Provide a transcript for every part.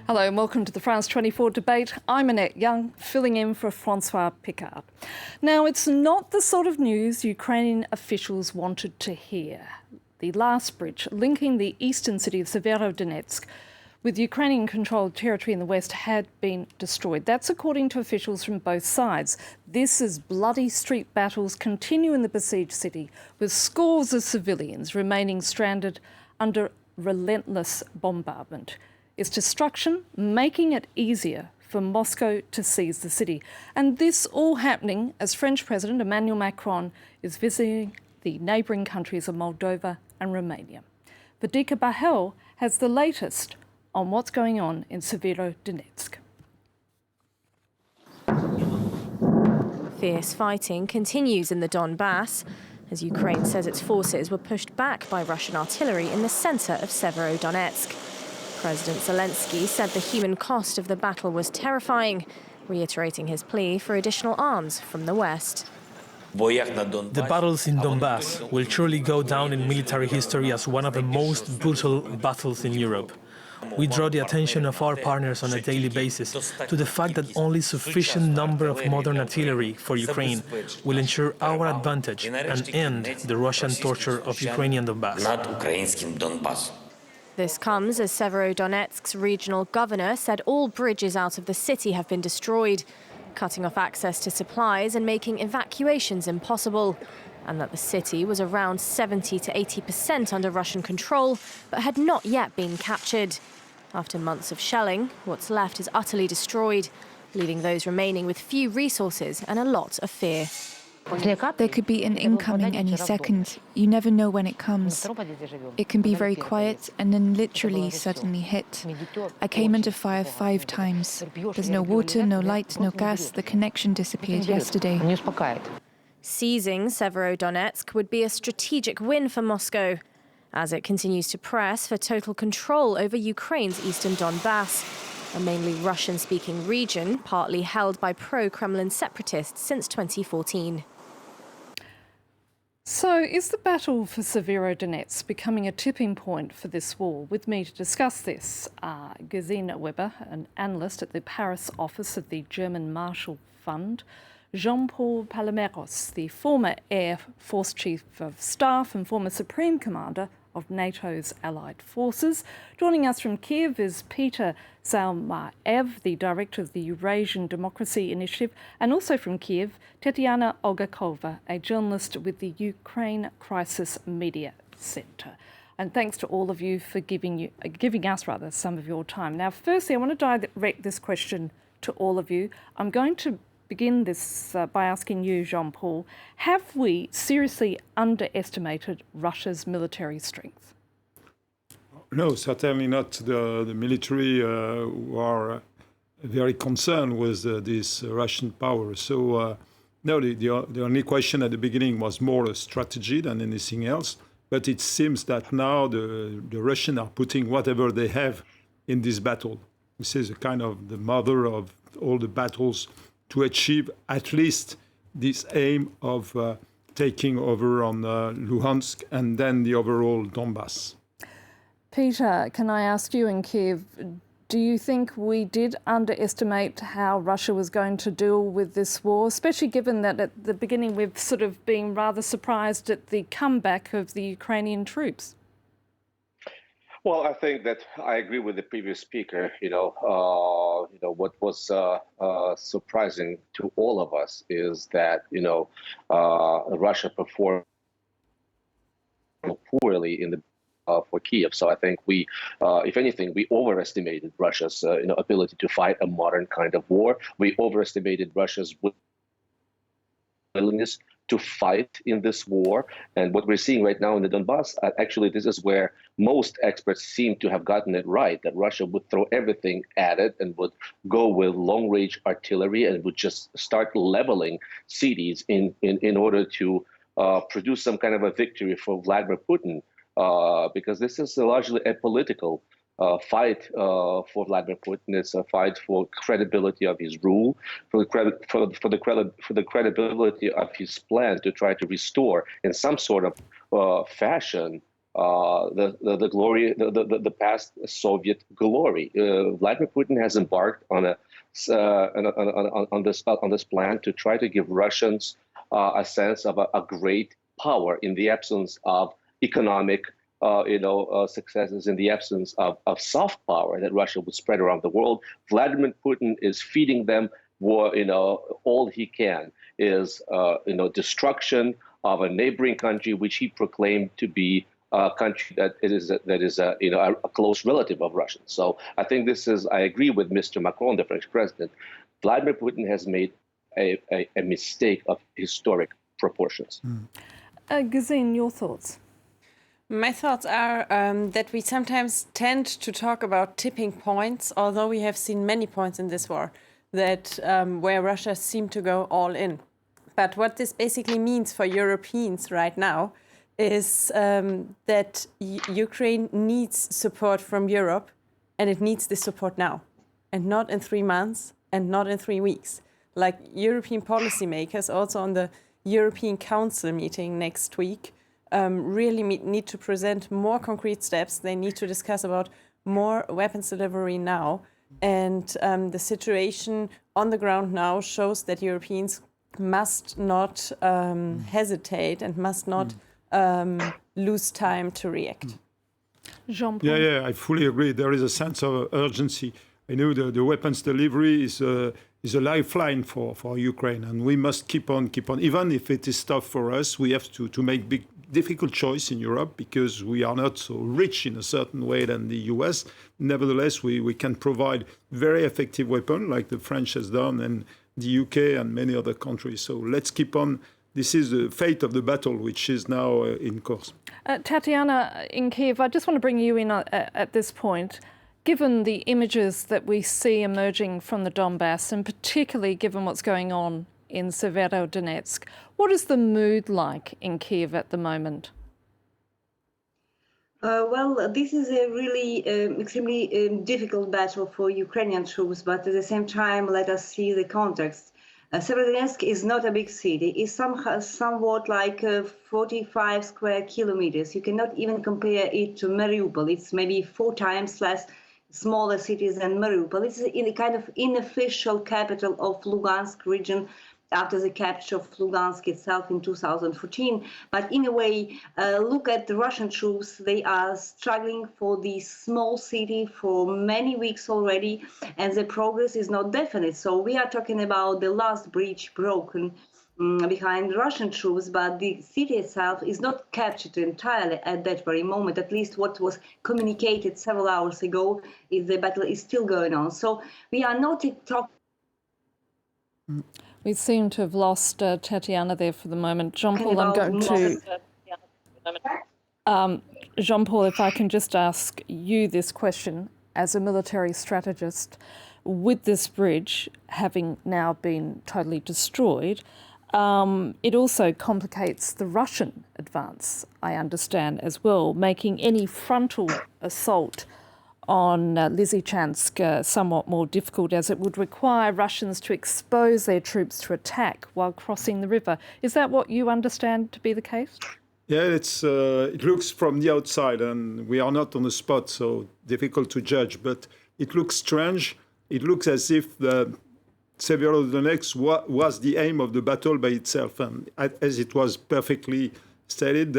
Hello and welcome to the France 24 debate. I'm Annette Young, filling in for Francois Picard. Now, it's not the sort of news Ukrainian officials wanted to hear. The last bridge linking the eastern city of Severodonetsk with Ukrainian-controlled territory in the west had been destroyed. That's according to officials from both sides. This as bloody street battles continue in the besieged city, with scores of civilians remaining stranded under relentless bombardment. Its destruction making it easier for Moscow to seize the city. And this all happening as French President Emmanuel Macron is visiting the neighbouring countries of Moldova and Romania. Vedika Bahel has the latest on what's going on in Severodonetsk. Fierce fighting continues in the Donbass as Ukraine says its forces were pushed back by Russian artillery in the centre of Severodonetsk. President Zelensky said the human cost of the battle was terrifying, reiterating his plea for additional arms from the West. The battles in Donbass will surely go down in military history as one of the most brutal battles in Europe. We draw the attention of our partners on a daily basis to the fact that only sufficient number of modern artillery for Ukraine will ensure our advantage and end the Russian torture of Ukrainian Donbass. This comes as Severodonetsk's regional governor said all bridges out of the city have been destroyed, cutting off access to supplies and making evacuations impossible, and that the city was around 70 to 80% under Russian control, but had not yet been captured. After months of shelling, what's left is utterly destroyed, leaving those remaining with few resources and a lot of fear. There could be an incoming any second. You never know when it comes. It can be very quiet and then literally suddenly hit. I came under fire 5 times. There's no water, no light, no gas. The connection disappeared yesterday. Seizing Severodonetsk would be a strategic win for Moscow, as it continues to press for total control over Ukraine's eastern Donbass, a mainly Russian-speaking region, partly held by pro-Kremlin separatists since 2014. So is the battle for Severodonetsk becoming a tipping point for this war? With me to discuss this are Gesine Weber, an analyst at the Paris office of the German Marshall Fund, Jean-Paul Paloméros, the former Air Force Chief of Staff and former Supreme Commander of NATO's allied forces. Joining us from Kiev is Peter Zalmaev, the director of the Eurasian Democracy Initiative, and also from Kiev, Tatiana Olgakova, a journalist with the Ukraine Crisis Media Center. And thanks to all of you for giving us some of your time. Now, firstly, I want to direct this question to all of you. I'm going to begin this by asking you, Jean-Paul, have we seriously underestimated Russia's military strength? No, certainly not. The military who are very concerned with this Russian power. So, no, the only question at the beginning was more a strategy than anything else. But it seems that now the Russians are putting whatever they have in this battle. This is a kind of the mother of all the battles to achieve at least this aim of taking over on Luhansk and then the overall Donbass. Peter, can I ask you in Kiev, do you think we did underestimate how Russia was going to deal with this war, especially given that at the beginning we've sort of been rather surprised at the comeback of the Ukrainian troops? Well, I think that I agree with the previous speaker. What was surprising to all of us is that Russia performed poorly in the for Kiev. So I think we, if anything, we overestimated Russia's ability to fight a modern kind of war. We overestimated Russia's willingness to fight in this war. And what we're seeing right now in the Donbass, actually, this is where most experts seem to have gotten it right, that Russia would throw everything at it and would go with long-range artillery and would just start leveling cities in order to produce some kind of a victory for Vladimir Putin, because this is largely a political fight for Vladimir Putin. It's a fight for credibility of his rule, for the credibility of his plan to try to restore, in some sort of fashion, the glory, the past Soviet glory. Vladimir Putin has embarked on this plan to try to give Russians a sense of a great power in the absence of economic successes, in the absence of soft power that Russia would spread around the world. Vladimir Putin is feeding them all he can is destruction of a neighboring country which he proclaimed to be a country that is a close relative of Russia. So I think I agree with Mr. Macron, the French president. Vladimir Putin has made a mistake of historic proportions. Gesine, your thoughts? My thoughts are that we sometimes tend to talk about tipping points, although we have seen many points in this war that where Russia seemed to go all in. But what this basically means for Europeans right now is that Ukraine needs support from Europe, and it needs this support now, and not in 3 months, and not in 3 weeks. Like European policymakers, also on the European Council meeting next week, really need to present more concrete steps. They need to discuss about more weapons delivery now. And the situation on the ground now shows that Europeans must not hesitate and must not lose time to react. Jean-Paul? Yeah, I fully agree. There is a sense of urgency. I know the weapons delivery is a lifeline for Ukraine, and we must keep on. Even if it is tough for us, we have to make difficult choice in Europe because we are not so rich in a certain way than the US. Nevertheless, we can provide very effective weapons like the French has done and the UK and many other countries. So let's keep on. This is the fate of the battle, which is now in course. Tatiana, in Kiev, I just want to bring you in at this point. Given the images that we see emerging from the Donbass, and particularly given what's going on in Severodonetsk, what is the mood like in Kiev at the moment? Well, this is a really extremely difficult battle for Ukrainian troops, but at the same time, let us see the context. Severodonetsk is not a big city. It's somewhat like 45 square kilometers. You cannot even compare it to Mariupol. It's maybe 4 times less smaller cities than Mariupol. It's in a kind of unofficial capital of Lugansk region after the capture of Lugansk itself in 2014. But in a way, look at the Russian troops. They are struggling for this small city for many weeks already, and the progress is not definite. So we are talking about the last bridge broken behind Russian troops, but the city itself is not captured entirely at that very moment. At least what was communicated several hours ago is the battle is still going on. So we are not talking. We seem to have lost Tatiana there for the moment. Jean-Paul, I'm going to... Jean-Paul, if I can just ask you this question as a military strategist. With this bridge having now been totally destroyed, it also complicates the Russian advance, I understand, as well, making any frontal assault on Lysychansk somewhat more difficult, as it would require Russians to expose their troops to attack while crossing the river. Is that what you understand to be the case? Yeah, it looks from the outside, and we are not on the spot, so difficult to judge, but it looks strange. It looks as if the Severodonetsk was the aim of the battle by itself, and as it was perfectly stated,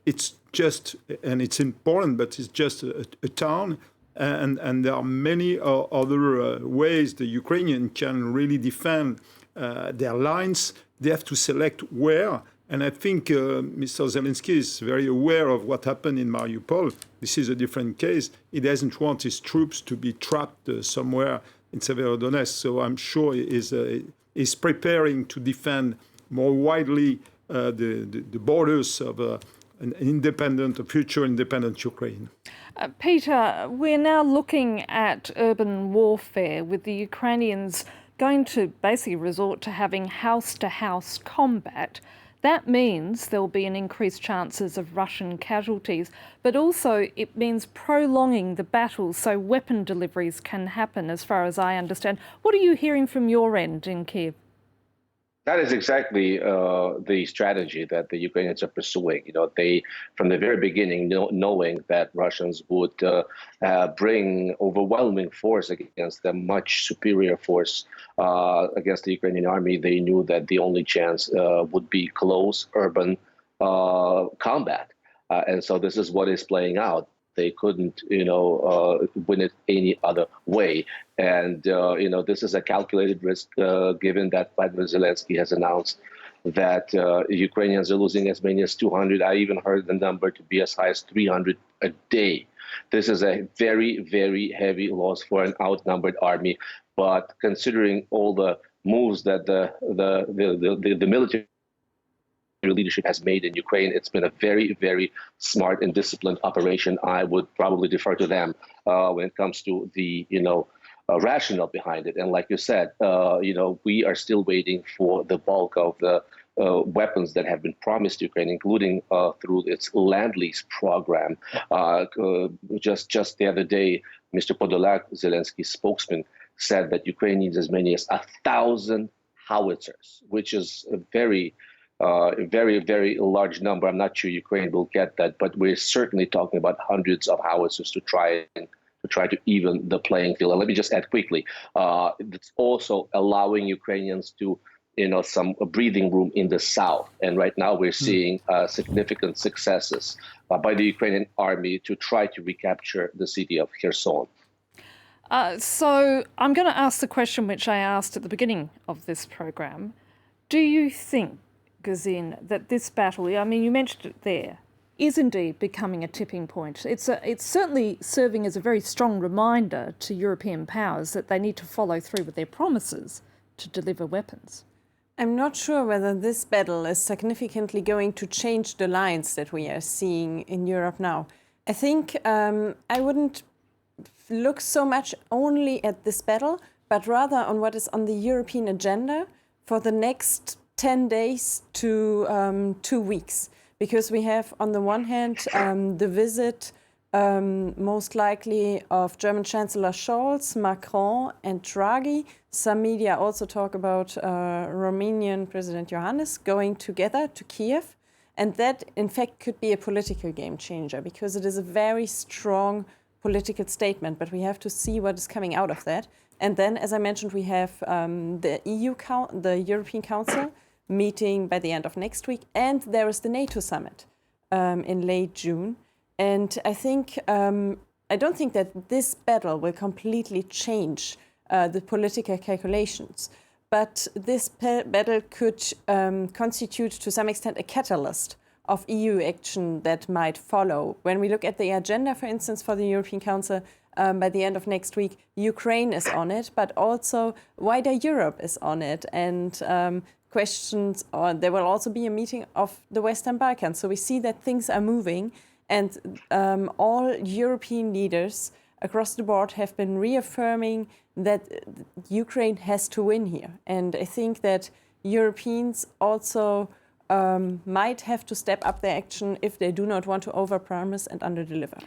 it's just, and it's important, but it's just a town. And there are many other ways the Ukrainians can really defend their lines. They have to select where. And I think Mr. Zelensky is very aware of what happened in Mariupol. This is a different case. He doesn't want his troops to be trapped somewhere in Severodonetsk. So I'm sure he's preparing to defend more widely the borders of a future independent Ukraine. Peter, we're now looking at urban warfare, with the Ukrainians going to basically resort to having house-to-house combat. That means there'll be an increased chances of Russian casualties, but also it means prolonging the battle so weapon deliveries can happen, as far as I understand. What are you hearing from your end in Kiev? That is exactly the strategy that the Ukrainians are pursuing. They, from the very beginning, knowing that Russians would bring overwhelming force against a much superior force against the Ukrainian army, they knew that the only chance would be close urban combat. And so this is what is playing out. They couldn't, win it any other way. And, this is a calculated risk, given that Vladimir Zelensky has announced that Ukrainians are losing as many as 200. I even heard the number to be as high as 300 a day. This is a very, very heavy loss for an outnumbered army. But considering all the moves that the military leadership has made in Ukraine, it's been a very, very smart and disciplined operation. I would probably defer to them when it comes to the, rationale behind it. And like you said, we are still waiting for the bulk of the weapons that have been promised to Ukraine, including through its land lease program. Just the other day, Mr. Podolak, Zelensky's spokesman, said that Ukraine needs as many as 1,000 howitzers, which is a very, very large number. I'm not sure Ukraine will get that, but we're certainly talking about hundreds of howitzers to try to even the playing field. And let me just add quickly, it's also allowing Ukrainians to, some breathing room in the south. And right now we're seeing significant successes by the Ukrainian army to try to recapture the city of Kherson. So I'm going to ask the question which I asked at the beginning of this program. Do you think, Gazin, that this battle, I mean, you mentioned it there, is indeed becoming a tipping point? It's certainly serving as a very strong reminder to European powers that they need to follow through with their promises to deliver weapons. I'm not sure whether this battle is significantly going to change the lines that we are seeing in Europe now. I think I wouldn't look so much only at this battle, but rather on what is on the European agenda for the next 10 days to 2 weeks. Because we have, on the one hand, the visit most likely of German Chancellor Scholz, Macron and Draghi. Some media also talk about Romanian President Iohannis going together to Kiev. And that, in fact, could be a political game changer because it is a very strong political statement, but we have to see what is coming out of that. And then, as I mentioned, we have the European Council meeting by the end of next week, and there is the NATO summit in late June. And I think I don't think that this battle will completely change the political calculations, but this battle could constitute to some extent a catalyst of EU action that might follow. When we look at the agenda, for instance, for the European Council, by the end of next week, Ukraine is on it, but also wider Europe is on it. And questions, or there will also be a meeting of the Western Balkans. So we see that things are moving, and all European leaders across the board have been reaffirming that Ukraine has to win here. And I think that Europeans also might have to step up their action if they do not want to overpromise and underdeliver.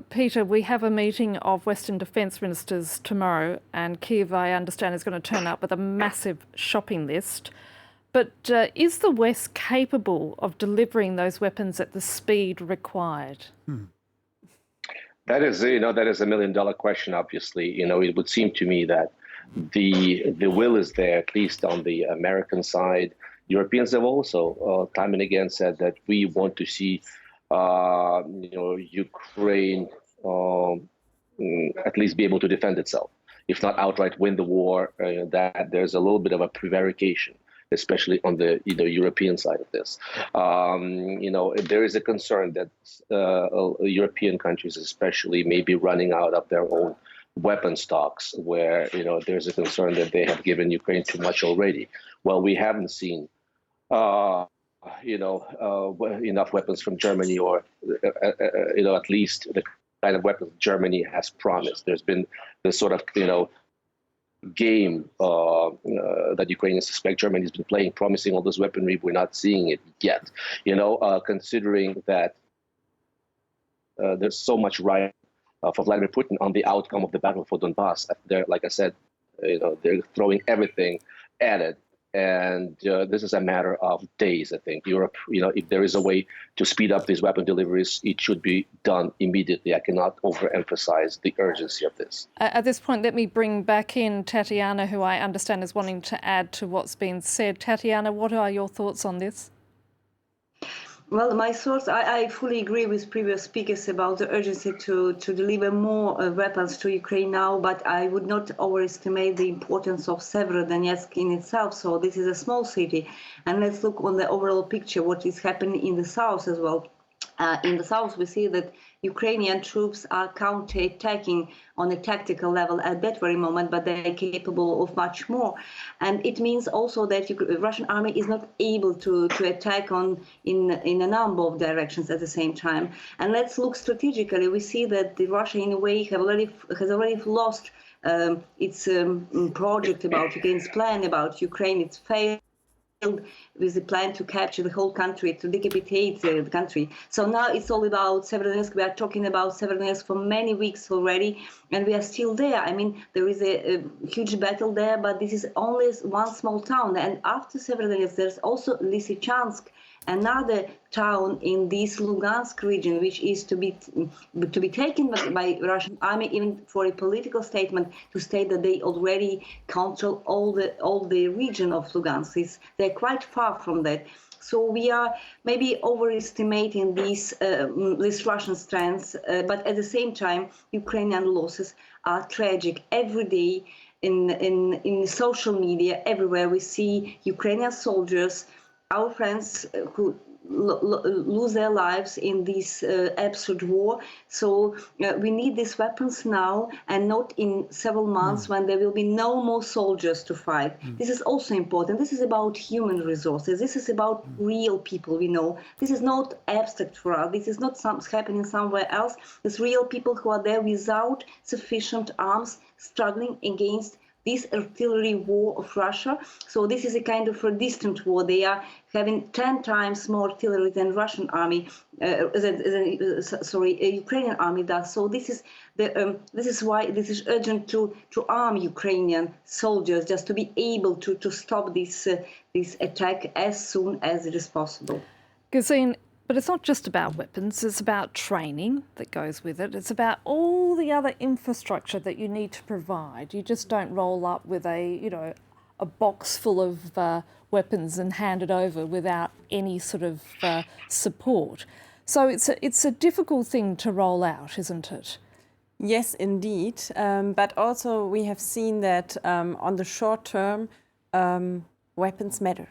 Peter, we have a meeting of Western defence ministers tomorrow, and Kyiv, I understand, is going to turn up with a massive shopping list. But is the West capable of delivering those weapons at the speed required? That is a million-dollar question. Obviously, it would seem to me that the will is there, at least on the American side. Europeans have also time and again said that we want to see Ukraine at least be able to defend itself, if not outright win the war. That there's a little bit of a prevarication, especially on the European side of this. There is a concern that European countries especially may be running out of their own weapon stocks, where there's a concern that they have given Ukraine too much already. Well, we haven't seen enough weapons from Germany, or at least the kind of weapons Germany has promised. There's been this sort of game that Ukrainians suspect Germany has been playing, promising all this weaponry. We're not seeing it yet. Considering that there's so much right for Vladimir Putin on the outcome of the battle for Donbass. They're, like I said, they're throwing everything at it. And this is a matter of days, I think. Europe, if there is a way to speed up these weapon deliveries, it should be done immediately. I cannot overemphasize the urgency of this. At this point, let me bring back in Tatiana, who I understand is wanting to add to what's been said. Tatiana, what are your thoughts on this? Well, my thoughts, I fully agree with previous speakers about the urgency to deliver more weapons to Ukraine now, but I would not overestimate the importance of Severodonetsk in itself. So this is a small city, and let's look on the overall picture, what is happening in the south as well. In the south, we see that Ukrainian troops are counter-attacking on a tactical level at that very moment, but they're capable of much more. And it means also that the Russian army is not able to attack in a number of directions at the same time. And let's look strategically. We see that Russia, in a way, has already lost its project about Ukraine's plan about Ukraine. It's failed with the plan to capture the whole country, to decapitate the country. So now it's all about Severodonetsk. We are talking about Severodonetsk for many weeks already, and we are still there. I mean, there is a huge battle there, but this is only one small town. And after Severodonetsk, there's also Lysychansk, another town in this Lugansk region, which is to be taken by Russian army, even for a political statement to state that they already control all the region of Lugansk. They're quite far from that. So we are maybe overestimating these Russian strengths, but at the same time, Ukrainian losses are tragic. Every day in social media, everywhere we see Ukrainian soldiers, our friends who lose their lives in this absurd war. So we need these weapons now and not in several months when there will be no more soldiers to fight. This is also important. This is about human resources. This is about real people we know. This is not abstract for us. This is not happening somewhere else. It's real people who are there without sufficient arms, struggling against this artillery war of Russia. So this is a kind of a distant war. They are having 10 times more artillery than Russian army, Ukrainian army does. So this is why this is urgent to arm Ukrainian soldiers, just to be able to stop this attack as soon as it is possible. Gazine, but it's not just about weapons, it's about training that goes with it. It's about all the other infrastructure that you need to provide. You just don't roll up with a box full of weapons and hand it over without any sort of support. So it's a difficult thing to roll out, isn't it? Yes, indeed. But also we have seen that on the short term, weapons matter.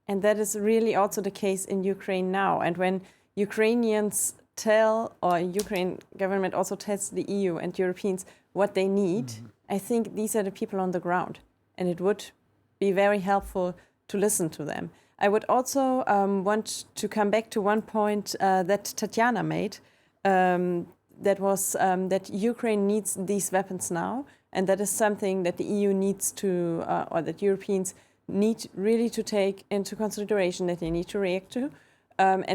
And that is really also the case in Ukraine now. And when Ukrainians Ukraine government also tells the EU and Europeans what they need, I think these are the people on the ground. And it would be very helpful to listen to them. I would also want to come back to one point that Tatiana made, that was that Ukraine needs these weapons now. And that is something that the EU needs to, or that Europeans need really to take into consideration, that they need to react to. And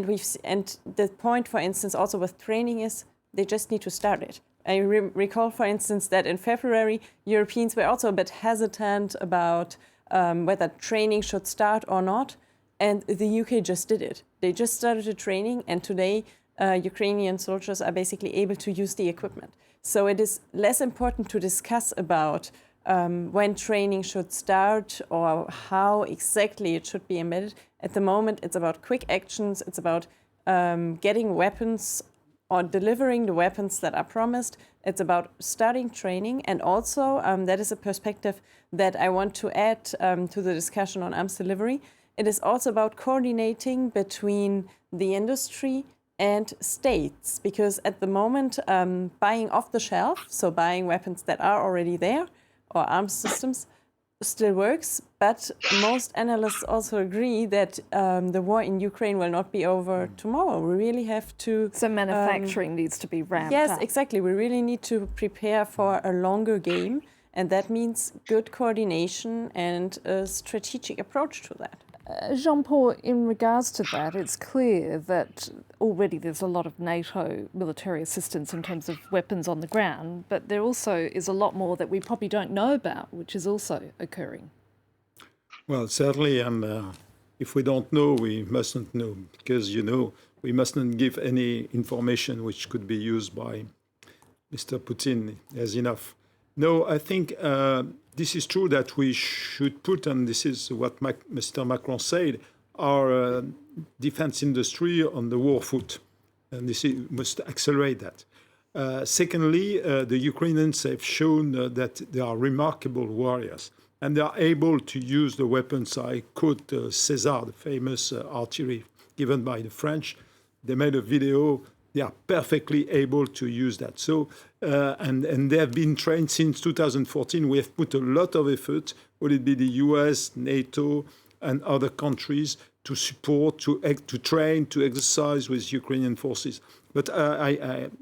the point, for instance, also with training is they just need to start it. I recall, for instance, that in February, Europeans were also a bit hesitant about whether training should start or not. And the UK just did it. They just started the training, and today Ukrainian soldiers are basically able to use the equipment. So it is less important to discuss about when training should start or how exactly it should be embedded. At the moment, it's about quick actions. It's about getting weapons or delivering the weapons that are promised. It's about starting training. And also, that is a perspective that I want to add to the discussion on arms delivery. It is also about coordinating between the industry and states, because at the moment, buying off the shelf, so buying weapons that are already there, or arms systems, still works, but most analysts also agree that the war in Ukraine will not be over tomorrow. We really have to... So manufacturing needs to be ramped up. Yes, exactly. We really need to prepare for a longer game, and that means good coordination and a strategic approach to that. Jean-Paul, in regards to that, it's clear that already there's a lot of NATO military assistance in terms of weapons on the ground, but there also is a lot more that we probably don't know about, which is also occurring. Well, certainly, and if we don't know, we mustn't know, because, we mustn't give any information which could be used by Mr. Putin as enough. No, I think this is true that we should put, and this is what Mr. Macron said, our defense industry on the war foot. And must accelerate that. Secondly, the Ukrainians have shown that they are remarkable warriors, and they are able to use the weapons. I quote César, the famous artillery given by the French. They made a video. They are perfectly able to use that. So, and they have been trained since 2014. We have put a lot of effort, would it be the US, NATO, and other countries, to support, to train, to exercise with Ukrainian forces. But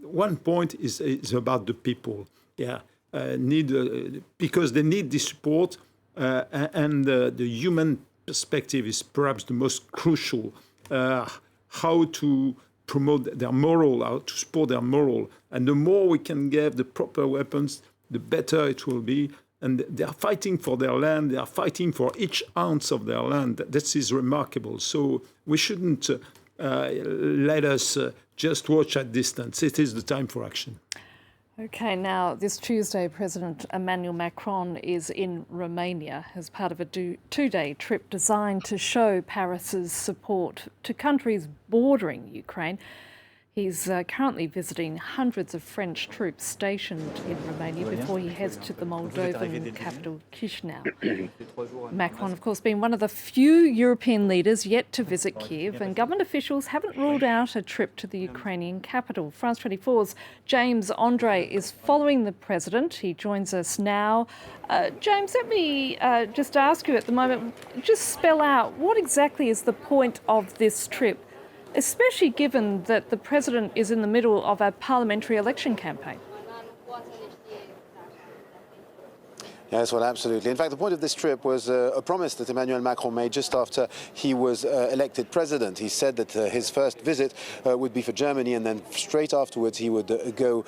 one point is about the people. Yeah, because they need this support, and the human perspective is perhaps the most crucial. How to promote their moral, how to support their moral. And the more we can give the proper weapons, the better it will be. And they are fighting for their land. They are fighting for each ounce of their land. This is remarkable. So we shouldn't let us just watch at distance. It is the time for action. Okay, now this Tuesday, President Emmanuel Macron is in Romania as part of a two-day trip designed to show Paris's support to countries bordering Ukraine. He's currently visiting hundreds of French troops stationed in Romania before he heads to the Moldovan capital, Chisinau. Macron, of course, being one of the few European leaders yet to visit Kiev, and government officials haven't ruled out a trip to the Ukrainian capital. France 24's James Andre is following the president. He joins us now. James, let me just ask you at the moment, just spell out what exactly is the point of this trip, especially given that the president is in the middle of a parliamentary election campaign? Yes, well, absolutely. In fact, the point of this trip was a promise that Emmanuel Macron made just after he was elected president. He said that his first visit would be for Germany, and then straight afterwards he would go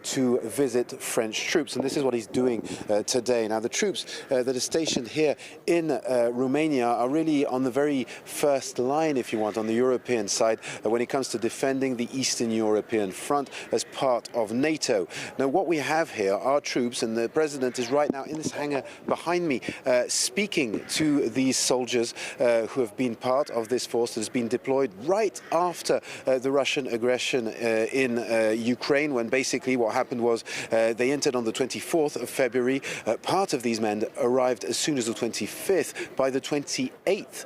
to visit French troops. And this is what he's doing today. Now, the troops that are stationed here in Romania are really on the very first line, if you want, on the European side when it comes to defending the Eastern European front as part of NATO. Now, what we have here are troops, and the president is right now in this hangar behind me, speaking to these soldiers who have been part of this force that has been deployed right after the Russian aggression in Ukraine, when basically what happened was they entered on the 24th of February. Part of these men arrived as soon as the 25th. By the 28th,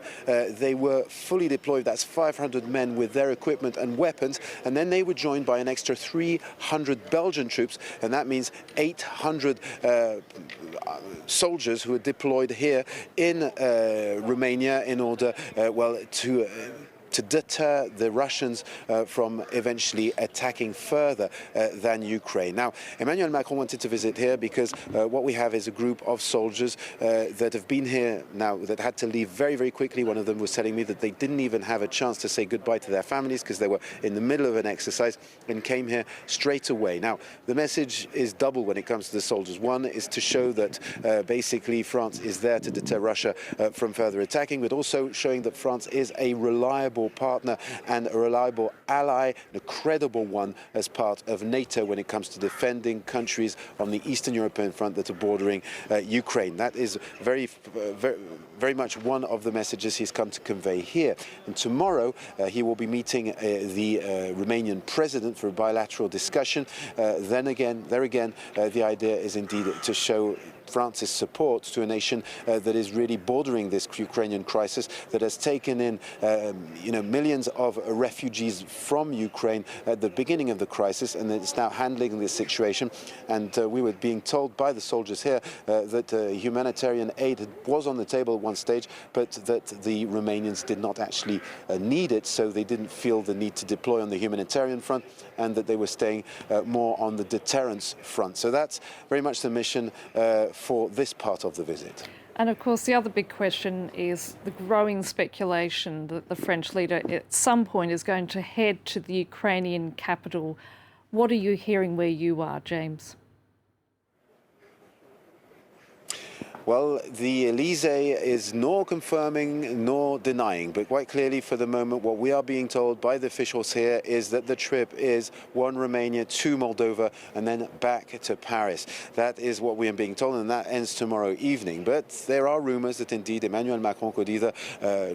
they were fully deployed. That's 500 men with their equipment and weapons. And then they were joined by an extra 300 Belgian troops. And that means 800 soldiers who are deployed here in Romania in order, to deter the Russians from eventually attacking further than Ukraine. Now, Emmanuel Macron wanted to visit here because what we have is a group of soldiers that have been here now that had to leave very, very quickly. One of them was telling me that they didn't even have a chance to say goodbye to their families because they were in the middle of an exercise and came here straight away. Now, the message is double when it comes to the soldiers. One is to show that basically France is there to deter Russia from further attacking, but also showing that France is a reliable partner and a reliable ally, a credible one as part of NATO when it comes to defending countries on the Eastern European front that are bordering Ukraine. That is very much one of the messages he's come to convey here. And tomorrow he will be meeting the Romanian president for a bilateral discussion. There again, the idea is indeed to show France's support to a nation that is really bordering this Ukrainian crisis, that has taken in, millions of refugees from Ukraine at the beginning of the crisis, and it's now handling this situation. And we were being told by the soldiers here that humanitarian aid was on the table at one stage, but that the Romanians did not actually need it, so they didn't feel the need to deploy on the humanitarian front, and that they were staying more on the deterrence front. So that's very much the mission for this part of the visit. And of course, the other big question is the growing speculation that the French leader at some point is going to head to the Ukrainian capital. What are you hearing where you are, James? Well, the Elysee is nor confirming nor denying, but quite clearly for the moment what we are being told by the officials here is that the trip is 1 Romania, 2 Moldova, and then back to Paris. That is what we are being told, and that ends tomorrow evening. But there are rumors that indeed Emmanuel Macron could either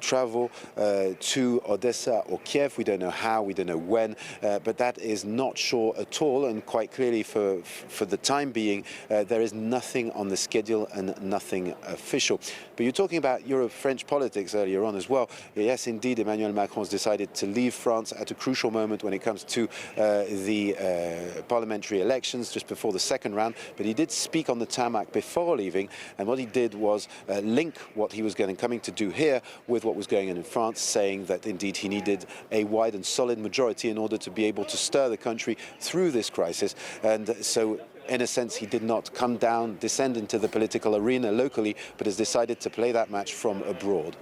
travel to Odessa or Kiev. We don't know how, we don't know when, but that is not sure at all. And quite clearly for the time being, there is nothing on the schedule and nothing official. But you're talking about French politics earlier on as well. Yes, indeed, Emmanuel Macron has decided to leave France at a crucial moment when it comes to the parliamentary elections just before the second round. But he did speak on the tarmac before leaving, and what he did was link what he was coming to do here with what was going on in France, saying that indeed he needed a wide and solid majority in order to be able to stir the country through this crisis. And so in a sense, he did not come down, descend into the political arena locally, but has decided to play that match from abroad.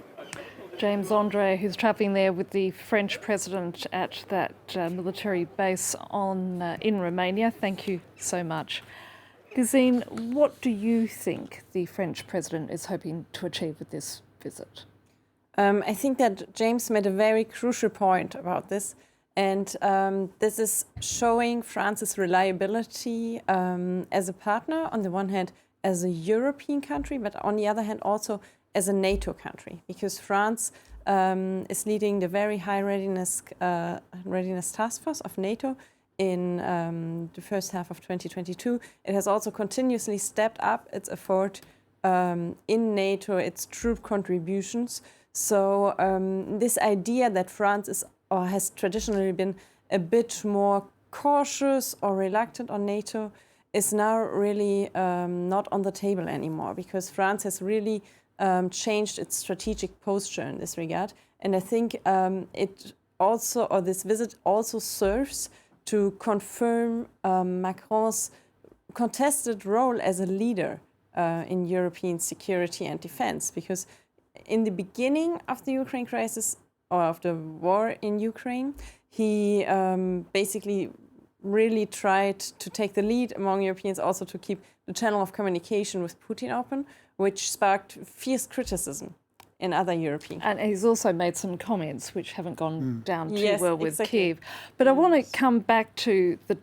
James Andre, who's travelling there with the French president at that military base in Romania. Thank you so much. Gesine, what do you think the French president is hoping to achieve with this visit? I think that James made a very crucial point about this. And this is showing France's reliability as a partner, on the one hand, as a European country, but on the other hand, also as a NATO country, because France is leading the very high readiness task force of NATO in the first half of 2022. It has also continuously stepped up its effort in NATO, its troop contributions. So this idea that France is or has traditionally been a bit more cautious or reluctant on NATO is now really not on the table anymore, because France has really changed its strategic posture in this regard. And I think this visit also serves to confirm Macron's contested role as a leader in European security and defense, because in the beginning of the Ukraine crisis, or of the war in Ukraine, he basically really tried to take the lead among Europeans, also to keep the channel of communication with Putin open, which sparked fierce criticism in other European countries. And he's also made some comments which haven't gone down too well with exactly. Kiev. But I want to come back to the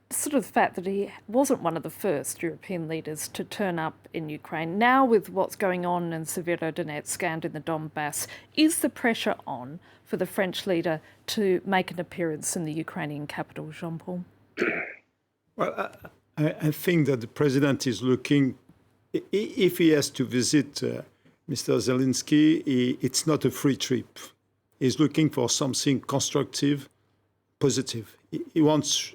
sort of the fact that he wasn't one of the first European leaders to turn up in Ukraine. Now, with what's going on in Severodonetsk and in the Donbass, is the pressure on for the French leader to make an appearance in the Ukrainian capital, Jean-Paul? Well, I think that the president is looking, if he has to visit Mr. Zelensky, it's not a free trip. He's looking for something constructive, positive. He wants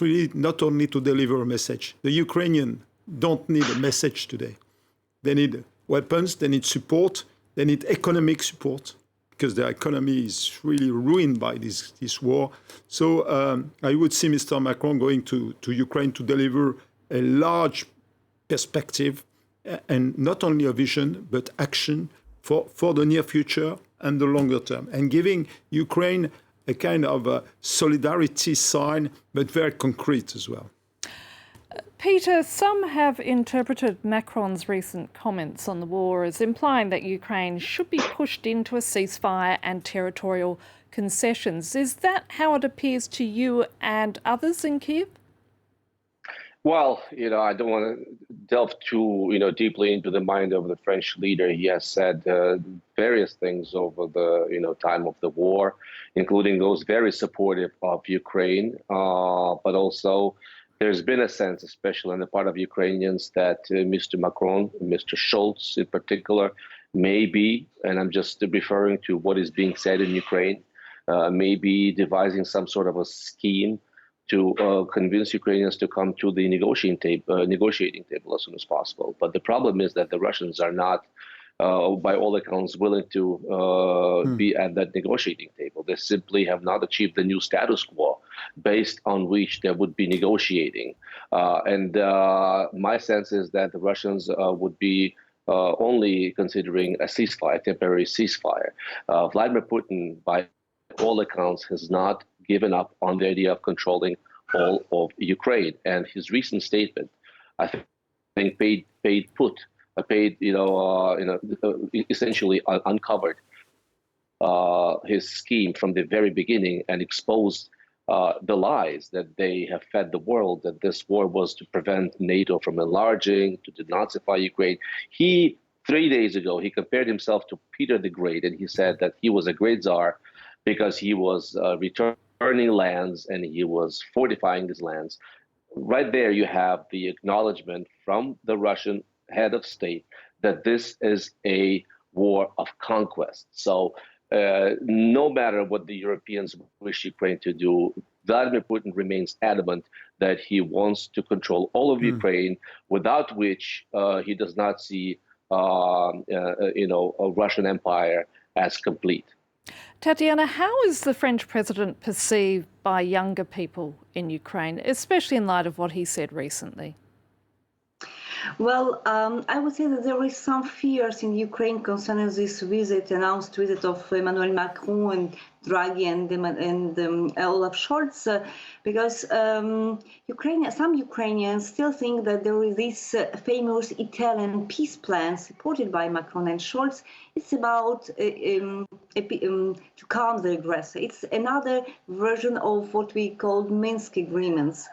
really not only to deliver a message. The Ukrainians don't need a message today. They need weapons, they need support, they need economic support, because their economy is really ruined by this war. So I would see Mr. Macron going to Ukraine to deliver a large perspective, and not only a vision, but action for the near future and the longer term, and giving Ukraine a kind of a solidarity sign, but very concrete as well. Peter, some have interpreted Macron's recent comments on the war as implying that Ukraine should be pushed into a ceasefire and territorial concessions. Is that how it appears to you and others in Kiev? Well, I don't want to delve too, deeply into the mind of the French leader. He has said various things over the, time of the war, including those very supportive of Ukraine. But also, there's been a sense, especially on the part of Ukrainians, that Mr. Macron, Mr. Scholz in particular, may be, and I'm just referring to what is being said in Ukraine, may be devising some sort of a scheme to convince Ukrainians to come to the negotiating table as soon as possible. But the problem is that the Russians are not, by all accounts, willing to be at that negotiating table. They simply have not achieved the new status quo based on which they would be negotiating. And my sense is that the Russians would be only considering a ceasefire, a temporary ceasefire. Vladimir Putin, by all accounts, has not given up on the idea of controlling all of Ukraine. And his recent statement, I think, paid put essentially uncovered his scheme from the very beginning and exposed the lies that they have fed the world, that this war was to prevent NATO from enlarging, to denazify Ukraine. 3 days ago, he compared himself to Peter the Great, and he said that he was a great czar because he was returning lands and he was fortifying these lands. Right there, you have the acknowledgement from the Russian head of state that this is a war of conquest. So no matter what the Europeans wish Ukraine to do, Vladimir Putin remains adamant that he wants to control all of Ukraine, without which he does not see a Russian empire as complete. Tatiana, how is the French president perceived by younger people in Ukraine, especially in light of what he said recently? Well, I would say that there is some fears in Ukraine concerning this announced visit of Emmanuel Macron and Draghi and Olaf Scholz, because some Ukrainians still think that there is this famous Italian peace plan supported by Macron and Scholz. It's about to calm the aggressor. It's another version of what we call Minsk agreements.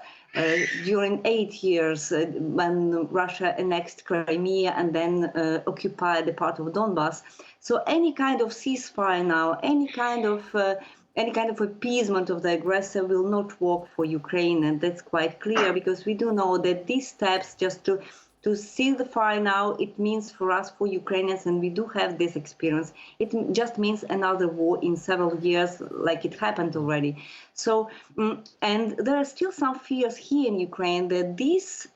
During 8 years when Russia annexed Crimea and then occupied a part of Donbass. So any kind of ceasefire now, any kind of appeasement of the aggressor will not work for Ukraine, and that's quite clear, because we do know that these steps just to cease the fire now, it means for us, for Ukrainians, and we do have this experience, it just means another war in several years, like it happened already. So, and there are still some fears here in Ukraine that this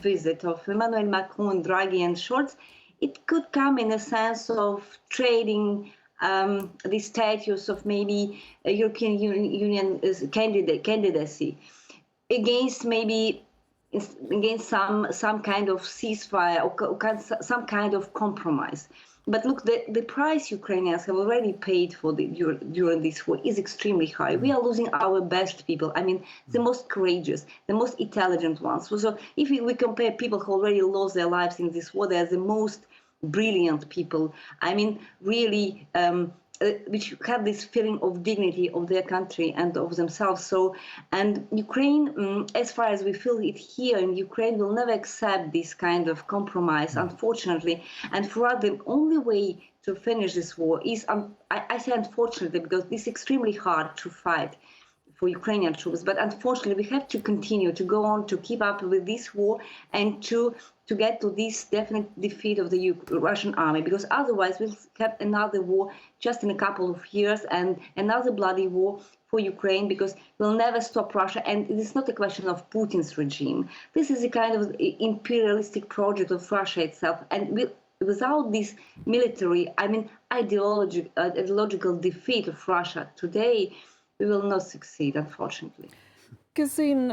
visit of Emmanuel Macron, Draghi and Scholz, it could come in a sense of trading the status of maybe a European Union candidacy against some kind of ceasefire or some kind of compromise. But look, the price Ukrainians have already paid for during this war is extremely high. We are losing our best people. I mean, the most courageous, the most intelligent ones. So if we compare people who already lost their lives in this war, they're the most brilliant people. I mean, really, which have this feeling of dignity of their country and of themselves. So, and Ukraine, as far as we feel it here in Ukraine, will never accept this kind of compromise, unfortunately. And for us, the only way to finish this war is, I say unfortunately, because it's extremely hard to fight for Ukrainian troops, but unfortunately we have to continue to go on to keep up with this war and to get to this definite defeat of the Russian army, because otherwise we'll have another war just in a couple of years and another bloody war for Ukraine, because we'll never stop Russia. And it is not a question of Putin's regime. This is a kind of imperialistic project of Russia itself. And without this military, ideological defeat of Russia today, we will not succeed, unfortunately. Gazin,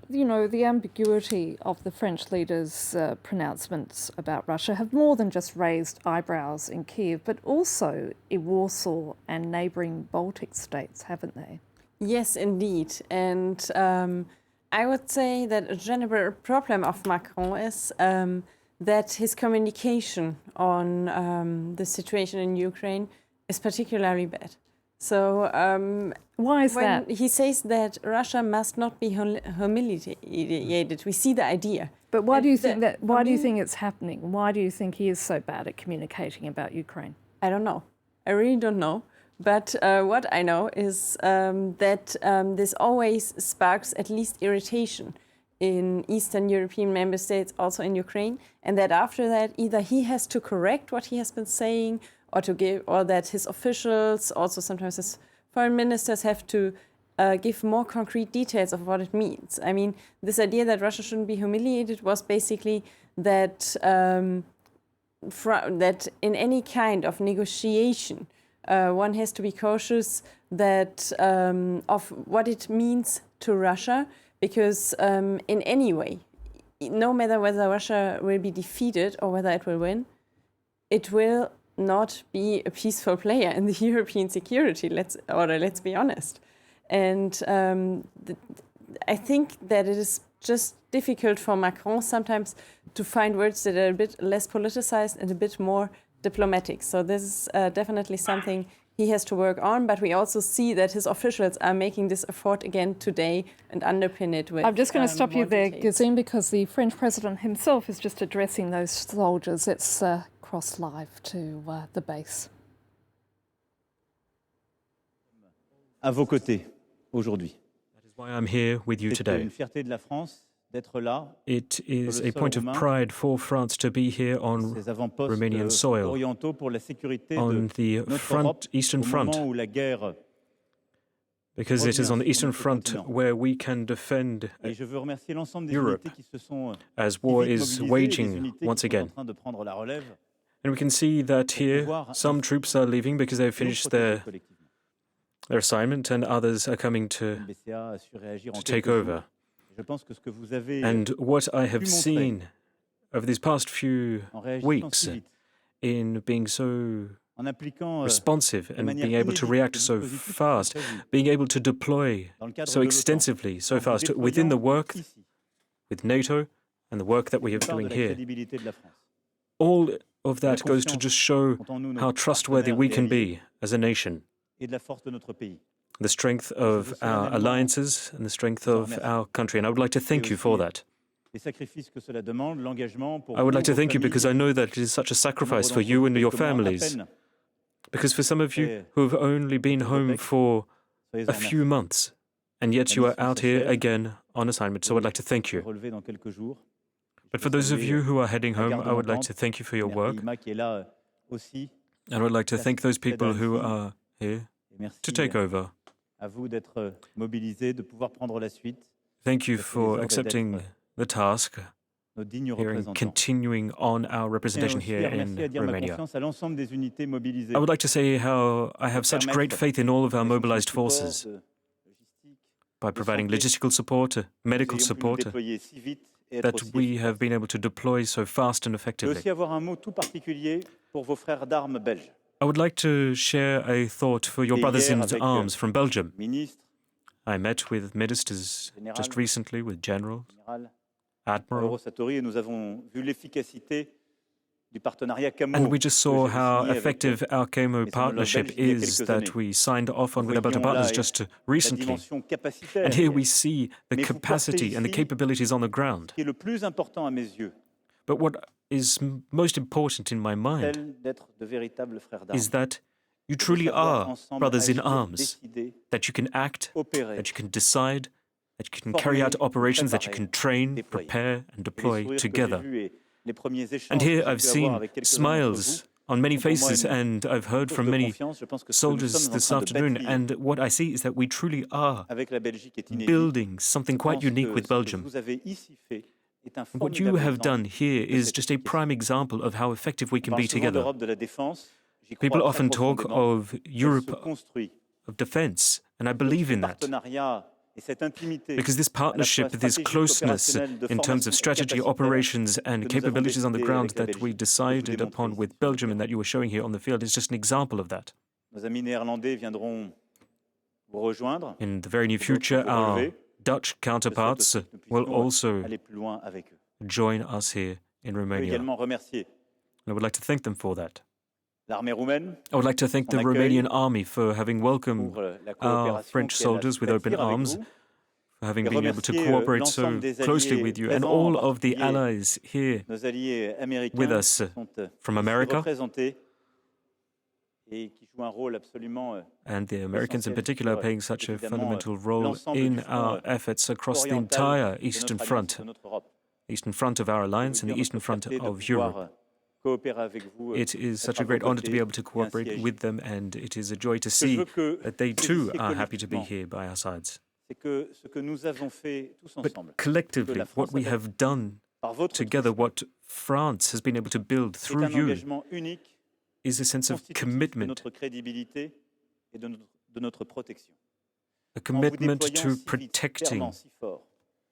the ambiguity of the French leaders' pronouncements about Russia have more than just raised eyebrows in Kiev, but also in Warsaw and neighbouring Baltic states, haven't they? Yes, indeed. And I would say that a general problem of Macron is that his communication on the situation in Ukraine is particularly bad. So why is that? He says that Russia must not be humiliated. We see the idea. But why do you think that? Why do you think it's happening? Why do you think he is so bad at communicating about Ukraine? I don't know. I really don't know. But what I know is that this always sparks at least irritation in Eastern European member states, also in Ukraine, and that after that either he has to correct what he has been saying, or that his officials, also sometimes his foreign ministers, have to give more concrete details of what it means. I mean, this idea that Russia shouldn't be humiliated was basically that that in any kind of negotiation, one has to be cautious that of what it means to Russia, because in any way, no matter whether Russia will be defeated or whether it will win, it will not be a peaceful player in the European security, let's be honest. And I think that it is just difficult for Macron sometimes to find words that are a bit less politicized and a bit more diplomatic. So this is definitely something he has to work on, but we also see that his officials are making this effort again today and underpin it with. I'm just going to stop you there, details. Gesine, because the French president himself is just addressing those soldiers. Let's cross live to the base. À vos côtés aujourd'hui. That is why I'm here with you C'est today. une fierté de la France d'être là. It is sur le a sol point of roumain, pride for France to be here on Ces avant-postes Romanian soil, orientaux pour la sécurité on de the notre Europe eastern au front, moment où la guerre. because it is on the revient eastern sur notre front continent. where we can defend Et je veux remercier l'ensemble des Europe unités qui se sont as si war vite is mobilisées, et des waging unités once qui sont en again. train de prendre la relève And we can see that pour here pouvoir some troops are leaving because they've nous finished protéger collectivement. their assignment, and others are coming to Le BCA a su réagir en take quelques jours. over. Je pense que ce que vous avez And what I pu have montrer seen over these past few en réagissant weeks si vite, in being so en appliquant responsive de and manière being able to inédite react le so dispositif fast, prévu being able to deploy dans le cadre so de l'OTAN, extensively, so en vous fast within the déployant work ici, with NATO and the work that we are une part de doing la here. crédibilité de la France. All of La that goes to confiance just show dont en nous how notre trustworthy partenaire we et can allié be as a nation, et de la force de notre pays. the strength of our alliances and the strength of our country. And I would like to thank you for that. Les sacrifices que cela demande, l'engagement pour I would vous, like to vos thank you because I familles, know that it is such a sacrifice nombre for d'entre you vous, and your quelques mois à families. peine, Because for some of you après who have only been home Severodonetsk, for soyez a en few remerciés. months, and yet La you are mission out here s'achève. again on assignment, so I'd like to thank you. Relever dans quelques jours. But Je for veux those of saluer you who are heading la home, garde I would like montante, to thank you for your Mère work, Pays-Ma qui est là aussi. and I would like to thank those people who are here Et merci to take over. à vous d'être mobilisés, de pouvoir prendre la suite. Thank you Merci for les ordres accepting d'être the task nos dignes here and représentants. continuing on our Et representation aussi here à remercier, à in dire ma Romania. confiance à l'ensemble des unités mobilisées. I would like to say how I have such great faith in all of our mobilized forces de logistique, by providing logistical support, medical nous ayons pu nous support, déployer si vite et être that aussi we have efficaces. been able to deploy so fast and Je veux effectively. aussi avoir un mot tout particulier pour vos frères d'armes belges. I would like to share a thought for your Et brothers hier in avec, arms from Belgium. Ministre, I met with ministers just recently, with generals, général, admiral, Eurosatori, et nous avons vu l'efficacité du partenariat CAMO. and we just saw que j'ai how signé avec, effective our CAMO mes homologues partnership belges il y a is quelques that années. we signed off on Nous with our Belgian voyions là partners just la recently. dimension capacitaire. And here we see the Mais vous capacity portez and the ici capabilities on the ground. Ce qui est le plus important à mes yeux, But what is most important in my mind tel d'être de véritables frères d'armes. is that you de truly savoir are ensemble brothers in agir, arms, décider, that you can act, opérer, that you can decide, that you can carry out former, operations, that you préparer, can train, déployer. prepare, and Et les deploy sourires que together. j'ai vus et les premiers échanges And que here j'ai I've pu avoir seen avec quelques-uns d'entre vous smiles on many sont pour moi faces, une and I've heard source from de many confiance. Je pense que ce que nous soldiers sommes en this train de afternoon, bâtir and what I see is that we truly are avec la Belgique est inédit. building something Je quite pense unique que with ce que Belgium. vous avez ici fait est un What you formidable have done exemple here de is cette just a efficacité. prime example of how effective we On can parle be souvent together. d'Europe de la défense. J'y People crois très often talk profondément. of Elle se Europe construit. of defense, and I believe Ce in that. partenariat et cette intimité Because this à la fois partnership, this stratégique, closeness opérationnelle, de in terms formation of et strategy, capacitaire operations, and que nous avons capabilities on the décidé ground avec la that we Belgique, decided que vous upon démontrez with ici sur le Belgium and terrain. that you were showing here on the field is just an example of that. Nos amis néerlandais viendront vous rejoindre. In the very near D'autres future, vous our relever. Dutch Je souhaite counterparts aussi que nous will puissions also aller plus loin avec eux. join us here in Je veux Romania. également remercier And I would like to thank them for that. l'armée roumaine I would like to thank the son accueil Romanian army for having welcomed pour la our coopération French qu'elle a soldiers su with open bâtir avec arms, vous. for having Et been able to remercier cooperate so l'ensemble des closely alliés with you, and présents, all en of the particulier allies here nos alliés américains with qui us sont from ici America, représentés et qui jouent un rôle absolument and the Americans in essentiel particular are sur, playing such a évidemment, fundamental role l'ensemble in du our front efforts across the oriental entire de eastern notre alliance, front, de notre Europe. eastern front of our alliance and the Dire eastern notre front fierté de of pouvoir, Europe. coopérer avec vous, It is être such à a vos great honor to côtés be able to et ainsi cooperate agir. with them, and it is a joy to Ce que je see veux que that they vous too saisissiez are happy to be collectivement, here by our sides. c'est que ce que nous avons fait tous But ensemble, collectively, la what France we a have done par votre together, soutien, what France has been able to build c'est through un you, engagement unique, is a sense of constitutif de commitment, notre crédibilité et de notre protection. a En vous commitment déployant to si vite, protecting clairement, si fort,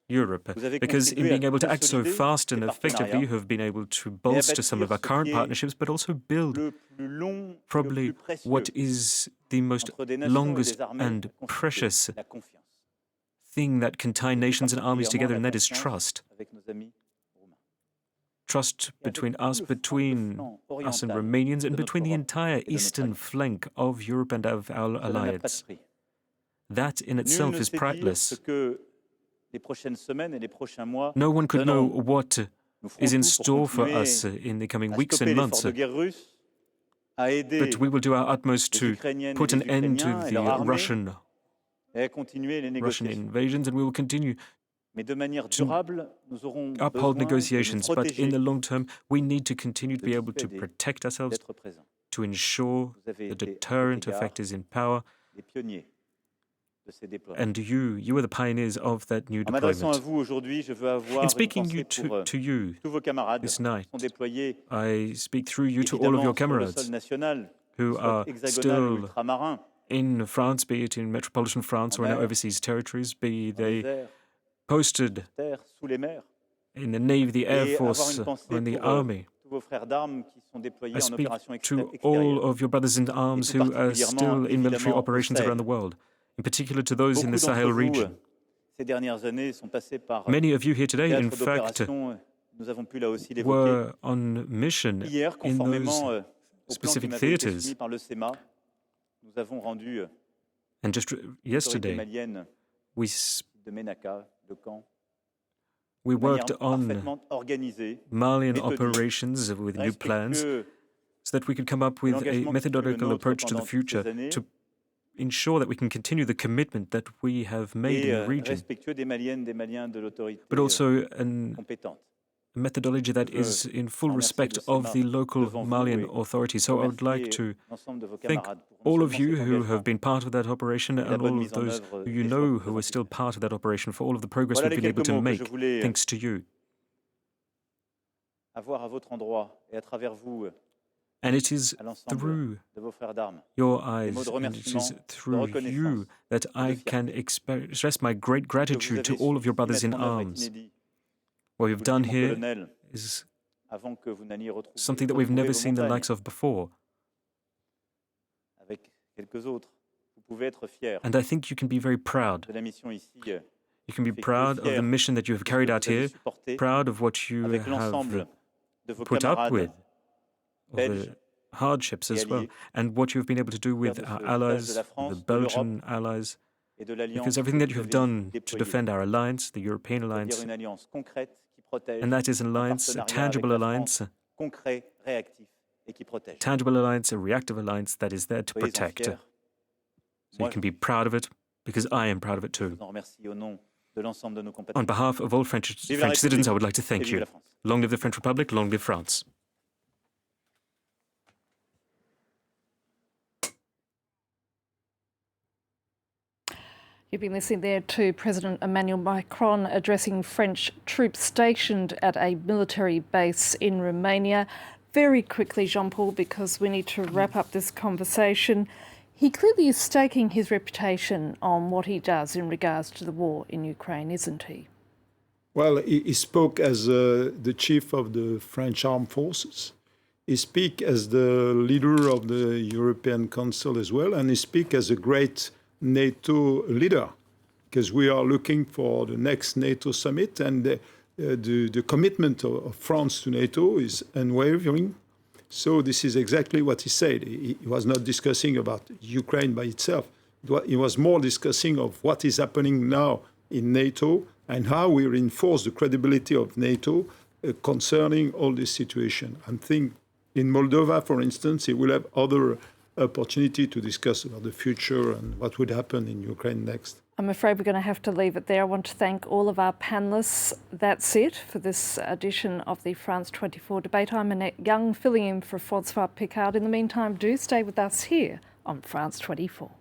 Europe, vous avez because in contribué being à able to act so consolider fast and ces effectively, you partenariats have been able to et à bolster some of bâtir our ce current qui est partnerships, but also build le plus long, le probably plus précieux what is the most entre des nations et longest des armées, and la confiance. precious La confiance. thing that can tie nations and armies together, and that is trust. Trust between us and Romanians, and between the entire eastern flank of Europe and of our alliance. That in itself is priceless. No one could know what is in store for us in the coming weeks and months. But we will do our utmost to put an end to the Russian invasions, and we will continue to uphold negotiations. But in the long term, we need to continue to be able to protect ourselves, to ensure the deterrent effect is in power. And you are the pioneers of that new deployment. In speaking to you this night, I speak through you to all of your comrades who are still in France, be it in metropolitan France or in our overseas territories, be they posted in the Navy, the Air Force, or in the Army. I speak to all of your brothers in arms who are still in military operations around the world, in particular to those in the Sahel region. Many of you here today, in fact, were on mission in those specific theatres. And just yesterday, we worked on Malian operations with new plans so that we could come up with a methodological approach to the future to ensure that we can continue the commitment that we have made in the region, but also a methodology that is in full respect of the local Malian authorities. So I would like to thank all of you who have been part of that operation and all of those who you know who are still part of that operation for all of the progress we've been able to make, thanks to you. And it is through your eyes, and it is through you that I can express my great gratitude to all of your brothers in arms. What we've done here is something that we've never seen the likes of before. And I think you can be very proud. You can be proud of the mission that you have carried out here, proud of what you have put up with, of the hardships as well, and what you have been able to do with our allies, the Belgian allies, because everything that you have done to defend our alliance, the European alliance, and that is an alliance, a tangible alliance, a reactive alliance that is there to protect. So you can be proud of it, because I am proud of it too. On behalf of all French citizens, I would like to thank you. Long live the French Republic, long live France. You've been listening there to President Emmanuel Macron addressing French troops stationed at a military base in Romania. Very quickly, Jean-Paul, because we need to wrap up this conversation. He clearly is staking his reputation on what he does in regards to the war in Ukraine, isn't he? Well, he spoke as the chief of the French armed forces. He speaks as the leader of the European Council as well, and he speaks as a great NATO leader, because we are looking for the next NATO summit, and the commitment of France to NATO is unwavering. So this is exactly what he said. He was not discussing about Ukraine by itself. He was more discussing of what is happening now in NATO and how we reinforce the credibility of NATO concerning all this situation. I think in Moldova, for instance, he will have other opportunity to discuss about the future and what would happen in Ukraine next. I'm afraid we're going to have to leave it there. I want to thank all of our panellists. That's it for this edition of the France 24 debate. I'm Annette Young, filling in for Francois Picard. In the meantime, do stay with us here on France 24.